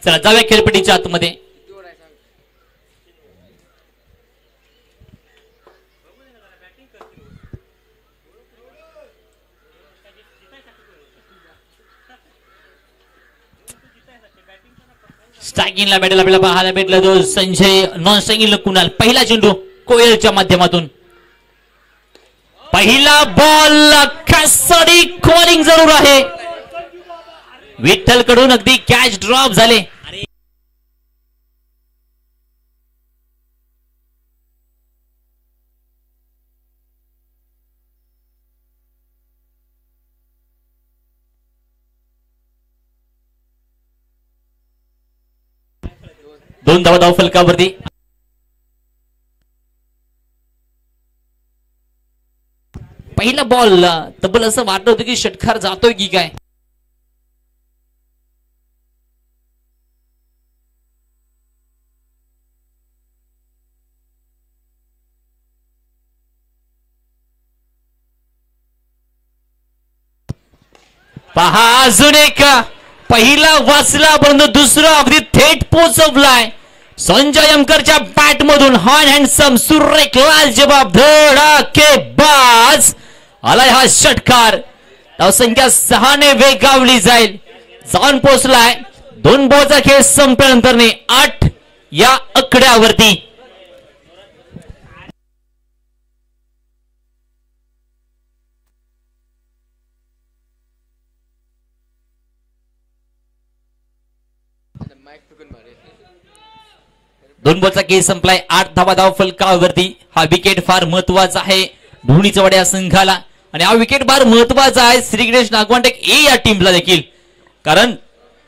चला जाऊया खेळपट्टीच्या आतमध्ये. स्ट्रायकिंगला बॅटल आपल्याला पाहायला भेटला तो संजय, नॉन स्ट्रायकिंगला कुणाल. पहिला चेंडू कोयलच्या माध्यमातून, पहिला बॉल खासडी कॉलिंग जरूर आहे. विठ्ठल कडून अगदी कॅच ड्रॉप झाले. दोन धावा धाव फलकावरती. पहिला बॉल तब्बल असं वाटत होतं की षटकार जातोय की काय. पहा अजून एक पहिला वाचला परंतु दुसरा अगदी थेट पोहोचवलाय संजय यमकरच्या बॅट मधून. हॉन हँडसम सुरेख लाल जवाब धडाकेबाज आलाय हा षटकार. धावसंख्या 6 ने वेगावली जाईल. जाऊन पोहोचलाय. 2 बॉलचा खेळ संपल्यानंतर 8 या आकड्यावरती. दोन बॉलचा खेळ संपलाय. 8 धावा धाव फलकावरती. हा विकेट फार महत्वाचा आहे धोनी चव्हाण या संघाला आणि हा विकेट फार महत्वाचा आहे श्री गणेश नागवांटेक ए या टीमला देखील, कारण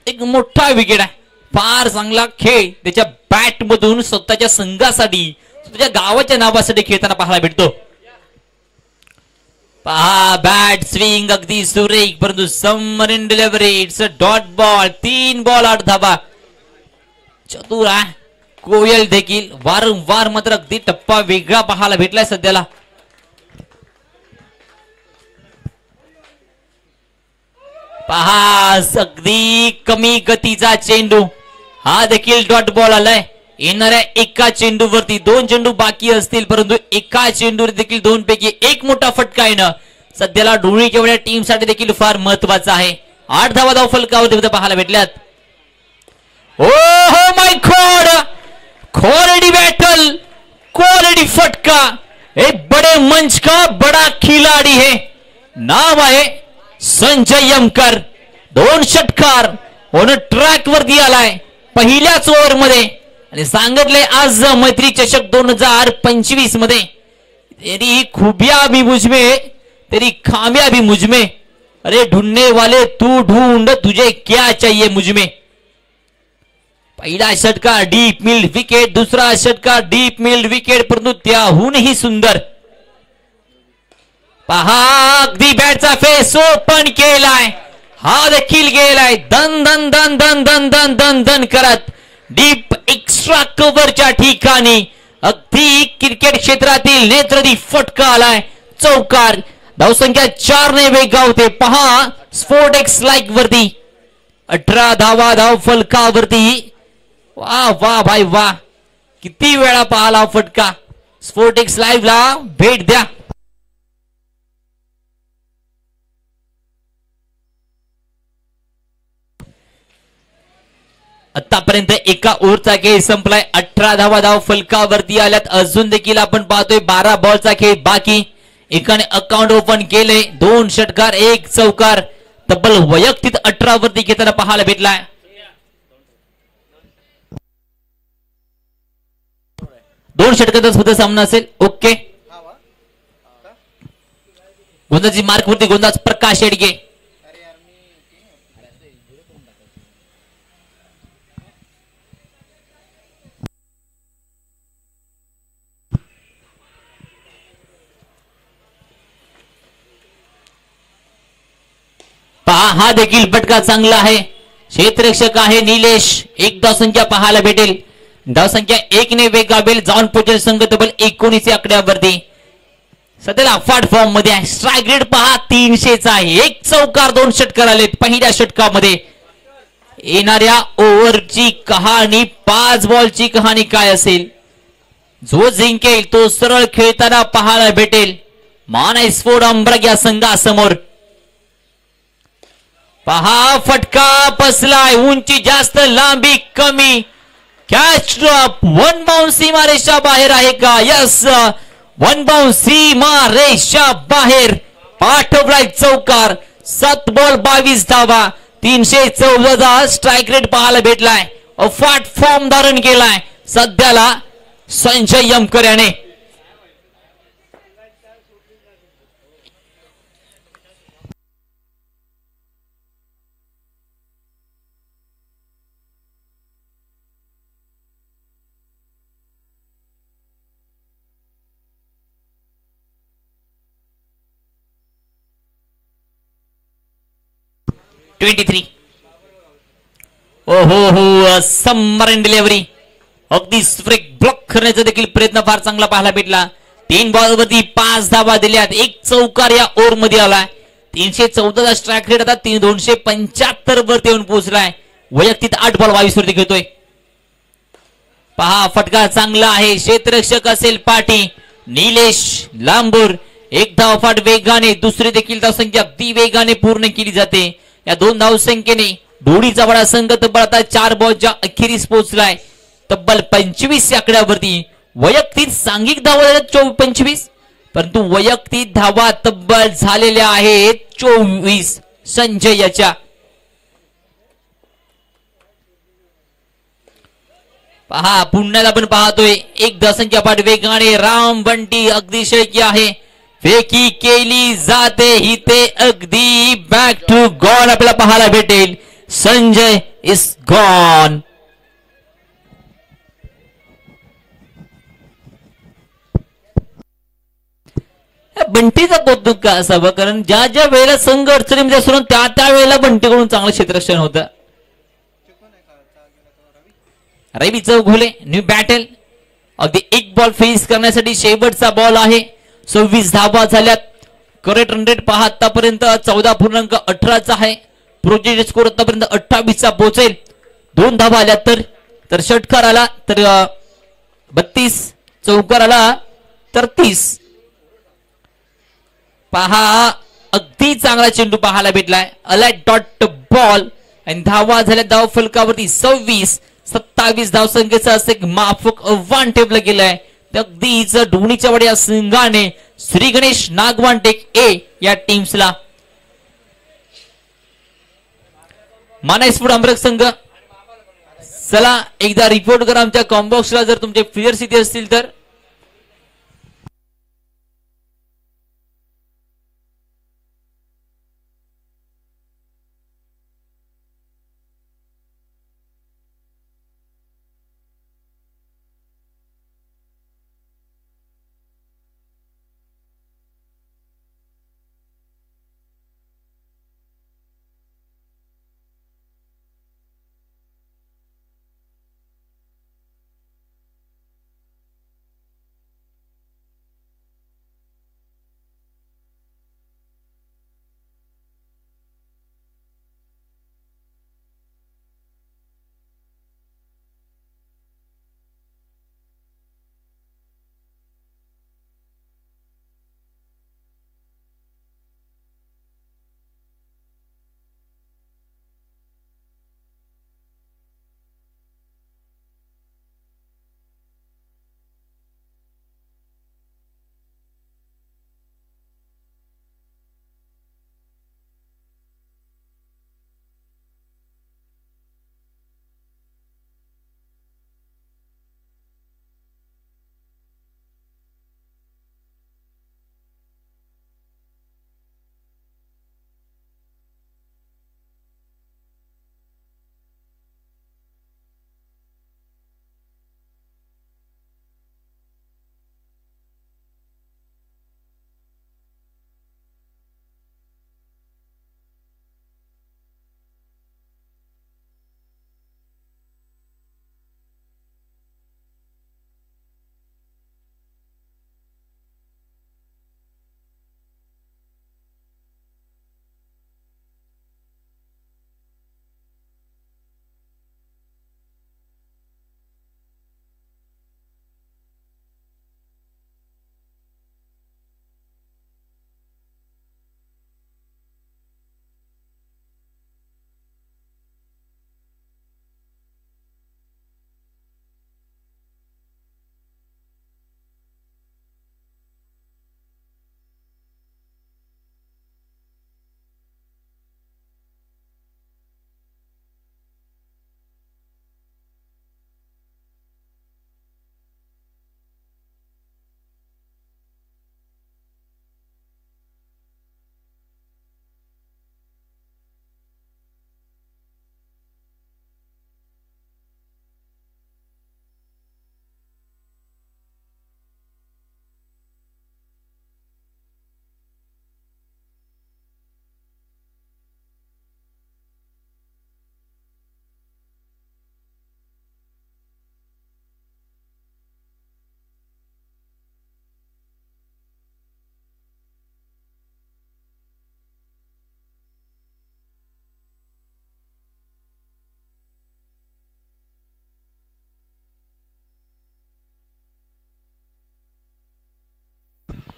एक मोठा विकेट आहे. फार चांगला खेळ त्याच्या बॅट मधून स्वतःच्या संघासाठी, स्वतःच्या गावाच्या नावासाठी खेळताना पाहायला भेटतो. पहा बॅट स्विंग अगदी सुरेख परंतु submarine delivery. It's a dot ball. 3 ball 8 धावा. चतुर आहे कोयल देखील. वारंवार मात्र अगदी टप्पा वेगळा पाहायला भेटलाय सध्याला. पहा अगदी कमी गतीचा चेंडू. हा देखील डॉट बॉल आलाय. येणाऱ्या एका चेंडूवरती 2 चेंडू बाकी असतील परंतु एका चेंडूवर देखील 2 पैकी 1 मोठा फटका येणं सध्याला धोनी केवढ्या टीम साठी देखील फार महत्वाचं आहे. 8 धावा धाव फलकावरती पाहायला भेटल्यात. Oh my god, quality battle, quality फटका. एक बड़े मंच का बड़ा खिलाड़ी है. नाव आहे संजय यमकर. 2 षटकार होणं ट्रॅक वरती आलाय पहिल्याच ओव्हर मध्ये आणि सांगितले आज मैत्री चषक 2025 मध्ये. तेरी खुबिया भी मुझमें, तेरी खामिया भी मुझमें. अरे ढूंढने वाले तू ढूंढ, तुझे क्या चाहिए मुझमें. पहिला षटकार डीप मिल्ड विकेट. दुसरा षटकार डीप मिल्ड विकेट परंतु त्याहूनही सुंदर. पहा अगदी बॅटचा फेस ओपन केलाय. हा देखील गेलाय दन दन दन दन दन दन दन दन करत डीप एक्स्ट्रा कव्हरच्या ठिकाणी. अगदी क्रिकेट क्षेत्रातील नेत्रदी फटका आलाय. चौकार. धावसंख्या 4 ने वेगावते. पहा स्पोर्टेक्स लाईक वरती 18 धावा धाव फलकावरती. वाह वाह भाई वाह, किती वेळा पाहिला फटका. स्पोर्टेक्स लाईव्ह ला भेट द्या. आतापर्यंत एका ओव्हरचा खेळ संपलाय. 18 धावा धाव फलकावरती आल्यात. अजून देखील आपण पाहतोय 12 बॉलचा खेळ बाकी. एकाने अकाउंट ओपन केले. 2 षटकार 1 चौकार. तब्बल वैयक्तिक 18 वरती घेताना पाहायला भेटलाय. दोन षटकाचा सुद्धा सामना असेल. ओके. गोंदाची मार्क वरती गोंदाज प्रकाश येडगे. पहा हा देखील फटका चांगला आहे. क्षेत्ररक्षक आहे निलेश. 1 धावसंख्या पाहायला भेटेल. धावसंख्या 1 ने वेगावेल. जाऊन पोहोचेल संघ तब्बल 19 आकड्यावरती. सध्याला अफाट फॉर्म मध्ये आहे. स्ट्राईक रेट पहा 300 चा आहे. 1 चौकार 2 षटकार आले पहिल्या षटकामध्ये. येणाऱ्या ओव्हरची कहाणी 5 बॉलची कहाणी काय असेल? जो जिंकेल तो सरळ खेळताना पाहायला भेटेल मानसफोड अंबरग या संघासमोर. पहा फटका बसलाय, उंची जास्त लांबी कमी, कॅच ड्रॉप, वन बाउंस सीमारेषा बाहेर आहे का? यस, वन बाउंस सीमारेषा बाहेर, पाठवलाय चौकार. 7 बॉल 22 धावा, 314 स्ट्राईक रेट पाहायला भेटलाय. अफाट फॉर्म धारण केलाय सध्याला संजय यमकर याने. ओहो हो, सबमरीन डिलिव्हरी, अगदी ब्लॉक करण्याचा देखील प्रयत्न फार चांगला पाहायला भेटला. 3 बॉल वरती 5 धावा दिल्यात, 1 चौकार या ओव्हर मध्ये आलाय. 314 स्ट्राईक रेट आता 275 वरती येऊन पोहोचलाय. वैयक्तिक 8 बॉल 22 वरती खेळतोय. पहा फटका चांगला आहे, क्षेत्ररक्षक असेल पाटी निलेश लांबूर. 1 धावफाट वेगाने, दुसरी देखील धावसंख्या अगदी वेगाने पूर्ण केली जाते. या 2 धावसंख्येने दोडीचा बडा संघ तब्बल आता 4 बॉलच्या अखेरीस पोहोचलाय, तब्बल 25 आकड्यावरती. वैयक्तिक सांघिक धावा 25, परंतु वैयक्तिक धावा तब्बल झालेल्या आहेत 24 संजय याच्या. पहा पुण्याला पण पाहतोय, 1 धावसंख्या पाठ वेगाने राम बंटी अगदी शक्य आहे, फेकी केली जाते ही ते अगदी बॅक टू गॉन आपल्याला पाहायला भेटेल. Sanjay is gone. बंटीचा कौतुक का असावं, कारण ज्या ज्या वेळेला संघ अडचणीमध्ये असतो त्या वेळेला बंटीकडून चांगलं क्षेत्ररक्षण होतं. रवी चौघुले न्यू बॅटल, अगदी 1 बॉल फेस करण्यासाठी शेवटचा बॉल आहे. 26 धावा झाल्यात. करेक्ट रन रेट पहा आतापर्यंत 14.18चा आहे. प्रोजेक्ट स्कोर आतापर्यंत 28चा पोहोचेल. 2 धावा आल्या तर षटकार आला तर 32, चौकार आला तर 30. पहा अगदी चांगला चेंडू पाहायला भेटलाय. अलाइट डॉट बॉल आणि धावा झाल्या धाव फलकावरती 26. 27 धावसंख्येचा असं एक माफक आव्हान ठेवलं गेलंय. अगदीच धोनीच्या वड्या संघाने श्री गणेश नागवानटेक ए या टीम्सला. मानसपूर अमरक संघ, चला एकदा रिपोर्ट करा आमच्या कॉम्बॉक्सला जर तुमचे प्लेयर्स इथे असतील तर.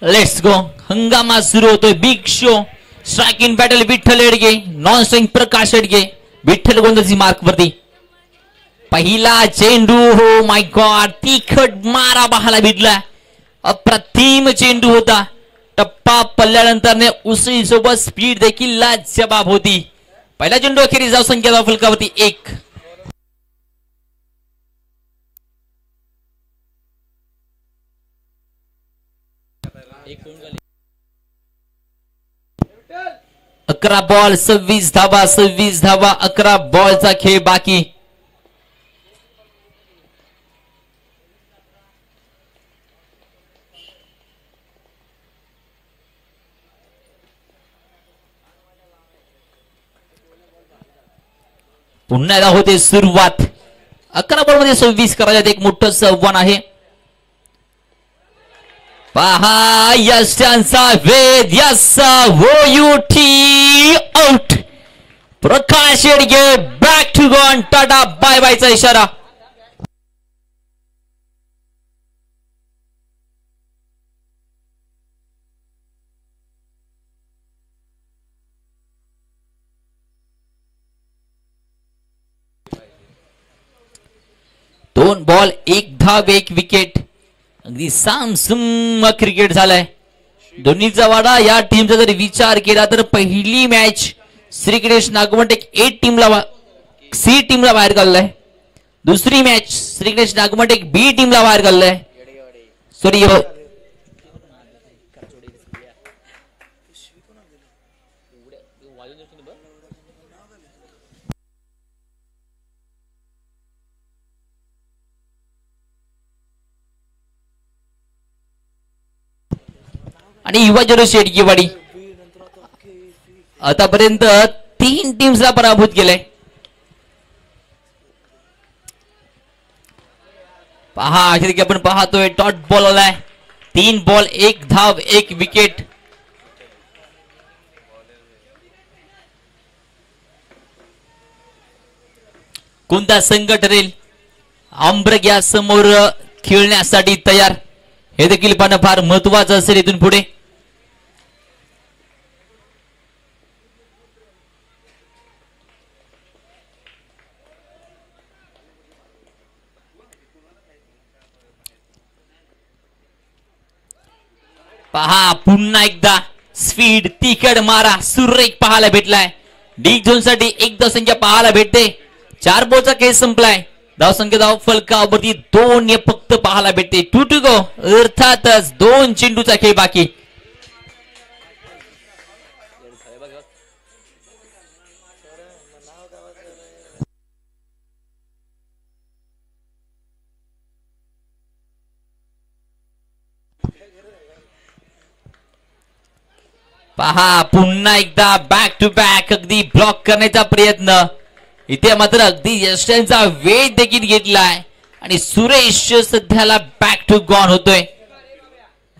Let's go. हंगामा सुरू होतोय. Big show. Striking battle Vitthal Yedge, non strike Prakash Yedge. Vitthal गोलंदाजी मार्क वरती. पहिला चेंडू. हो माय गॉड, तिखट मारा पाहायला भेटला. अप्रतिम चेंडू होता. टप्पा पडल्यानंतर उसळी सोबत स्पीड देखील लाजवाब होती. पहिला चेंडू अखेरीस धाव संख्या फलकावरती 1. अकरा बॉल 26 धावा. 26 धावा, 11 बॉलचा खेळ बाकी. पुन्हा एकदा होते सुरुवात. 11 बॉल मध्ये 26 करायच्यात. एक मोठं आव्हान आहे. पहा यशांचा वेद. यस, आउट. Prakash Yedge back to gone. Tata bye बायचा इशारा. दोन बॉल 1 धाव 1 विकेट. अगदी सामसुम क्रिकेट झालाय. दोन्हीचा वाडा. या टीमचा जर विचार केला तर पहिली मॅच श्रीगणेश नागवंटे ए टीमला सी टीमला बाहेर काढलाय. दुसरी मॅच श्रीगणेश नागवंटे बी टीमला बाहेर काढलाय. सॉरी, आणि युवा जरो शेडगेवाडी आतापर्यंत 3 टीम्सला पराभूत केलंय. पहा अशी आपण पाहतोय डॉट बॉल आलाय. 3 बॉल 1 धाव 1 विकेट. कोणता संघ ठरेल आंब्रग्या समोर खेळण्यासाठी तयार, हे देखील पाहणं फार महत्वाचं असेल इथून पुढे. पहा पुन्हा एकदा स्पीड, तिखट मारा सुरेख पाहायला भेटलाय. डीग झोन साठी 1 धावसंख्या पाहायला भेटते. 4 बॉलचा खेळ संपलाय. धावसंख्या धाव फलकावरती 2 फक्त पाहायला भेटते. 2 to go. अर्थातच 2 चेंडूचा खेळ बाकी. पहा पुन्हा एकदा बॅक टू बॅक अगदी ब्लॉक करण्याचा प्रयत्न. इथे मात्र अगदी यशांचा वेळ देखील घेतलाय आणि सुरेश सध्याला बॅक टू गॉन होतोय.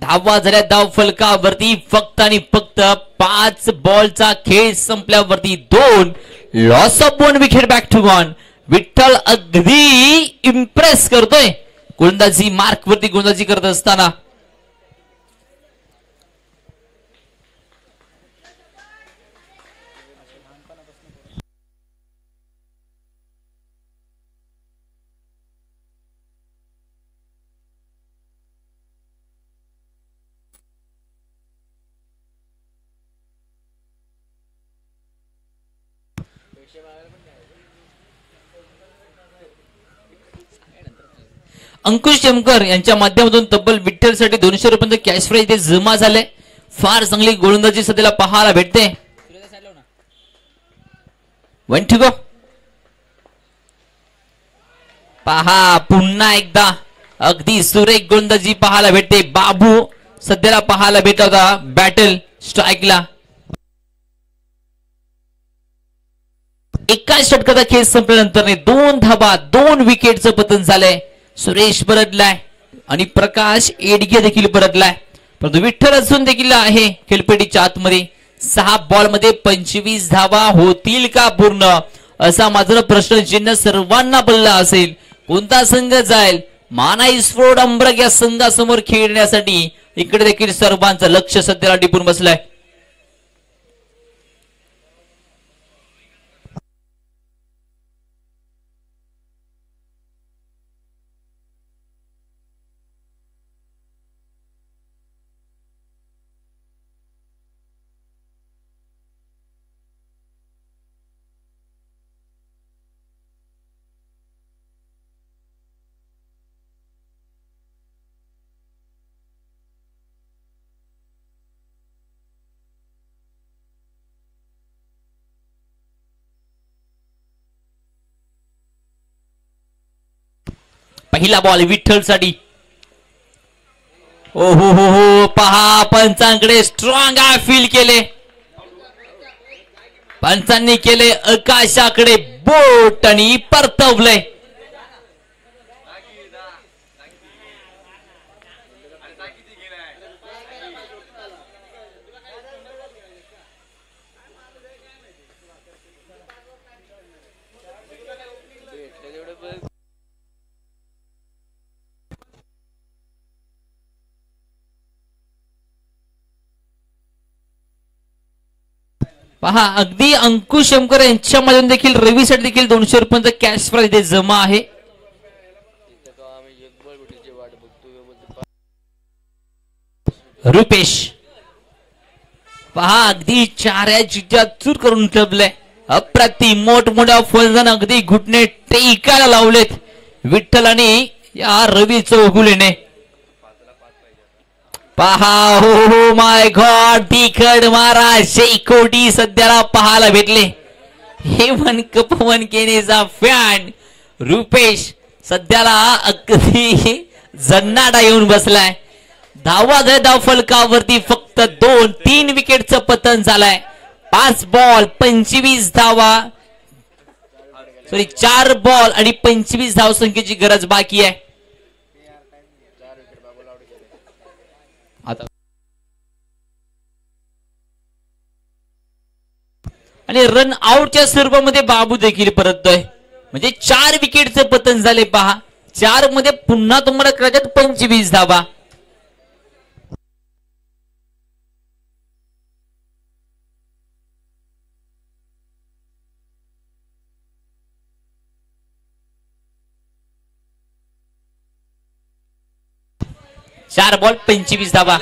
धावा झाल्या धाव फलकावरती फक्त आणि फक्त 5 बॉलचा खेळ संपल्यावरती 2 loss of 1 wicket. Back to gone. Vitthal अगदी इम्प्रेस करतोय गोलंदाजी मार्क वरती गोलंदाजी करत असताना. अंकुश टेमकर यांच्या माध्यमातून तब्बल विठ्ठलसाठी 200 रुपयांचे कॅश प्राइज इथे जमा झाले. फार चांगली गोलंदाजी सध्याला पाहायला भेटते. 1 to go. पहा पुन्हा एकदा अगदी सुरेख गोलंदाजी पाहायला भेटते. बाबू सध्याला पाहायला भेटत होता बॅटल स्ट्राईकला. एकाच षटकाचा खेळ संपल्यानंतर 2 धाबा 2 विकेटचं पतन झालंय. सुरेश परतलाय आणि प्रकाश एडगे देखील परतलाय. परंतु विठ्ठल अजून देखील आहे खेळपेटीच्या आतमध्ये. 6 बॉल मध्ये 25 धावा होतील का पूर्ण, असा मात्र प्रश्नचिन्ह सर्वांना पडला असेल. कोणता संघ जाईल मानाई स्पोर्ट अंबरग या संघासमोर खेळण्यासाठी इकडे देखील सर्वांचं लक्ष सध्याला टिपून बसलंय. पहिला बॉल विठ्ठल साठी. ओ हो हो हो, पहा पंचांकडे स्ट्रॉंग फील केले. पंचांनी केले आकाशाकडे बोट आणि परतवलंय. पहा अगदी अंकुश शंकर यांच्यामधून देखील रवीसाठी देखील 200 रुपयांचा कॅश प्राइज इथे जमा आहे. रुपेश पहा अगदी चाऱ्या चिट्या चूर करून ठेवलंय. अप्रतिम मोठमोठ्या फलंदाजांना अगदी घुटणे टेकायला लावलेत विठ्ठल आणि या रवी चौगुलेने. पहा हो हो माय गॉड, तिखट महाराज शेकोटी सध्याला पाहायला भेटले. हे वन कपवन केनेचा फॅन रुपेश सध्याला अगदी जन्नाडा येऊन बसलाय. धावा धाव फलकावरती फक्त 2-3 विकेटचं पतन झालंय. 5 बॉल 25 धावा, सॉरी 4 बॉल आणि 25 धाव संख्येची गरज बाकी आहे. आता आणि रन आउटच्या स्वरूपामध्ये बाबू देखील परततोय. म्हणजे 4 विकेटचे पतन झाले. पहा 4 मध्ये पुन्हा तुम्हाला कदाचित 25 धावा. चार बॉल 25 धावा.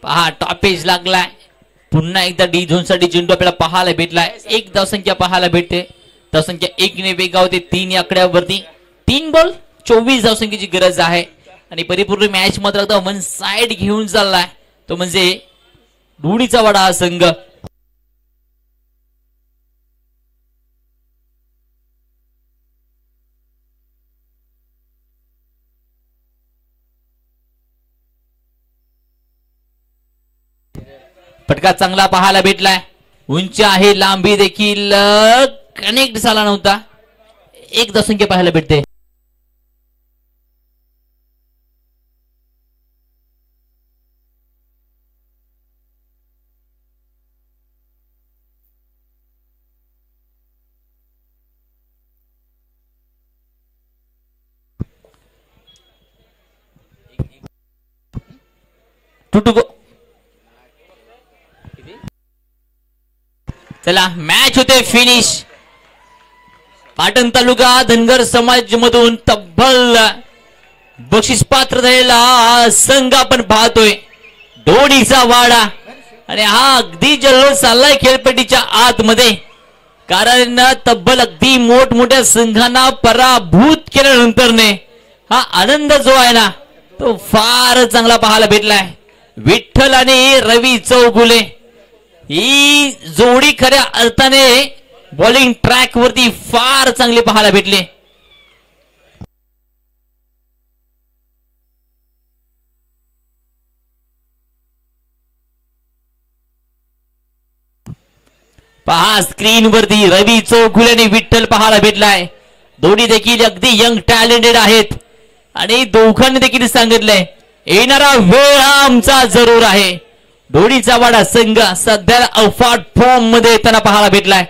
पहा टॉपेज लागलाय. पुन्हा एकदा डी झोन साठी चेंडू आपल्याला पाहायला भेटलाय. 1 धावसंख्या पाहायला भेटते. धावसंख्या 1 ने वेगावते 3 या आकड्यावरती. 3 बॉल 24 धावसंख्येची गरज आहे आणि परिपूर्ण मॅच मात्र आता वन साइड घेऊन चाललाय तो म्हणजे धुळीचा वाडा हा संघ. फटका चांगला पाहायला भेटलाय. उंच आहे, लांबी देखील कनेक्ट झाला नव्हता. 1 धावसंख्या पाहायला भेटते. टुटुको चला मॅच होते फिनिश. पाटण तालुका धनगर समाज मधून तब्बल बक्षीस पात्र झालेला संघ आपण पाहतोय. धोडीचा वाडा आणि हा अगदी जल्लोष चाललाय खेळपट्टीच्या आतमध्ये. कारण तब्बल अगदी मोठमोठ्या संघांना पराभूत केल्यानंतरने हा आनंद जो आहे ना तो फार चांगला पाहायला भेटलाय. विठ्ठल आणि रवी चौगुले ही जोडी खऱ्या अर्थाने बॉलिंग ट्रॅक वरती फार चांगले पाहायला भेटले. पहा स्क्रीन वरती रवी चौगुले आणि विठ्ठल पाहायला भेटलाय. दोन्ही देखील अगदी यंग टॅलेंटेड आहेत आणि दोघांनी देखील सांगितलंय येणारा वेळ हा आमचा जरूर आहे. दोन्हीचा वाडा संघ सध्या अफाट फॉर्म मध्ये त्यांना पाहायला भेटलाय.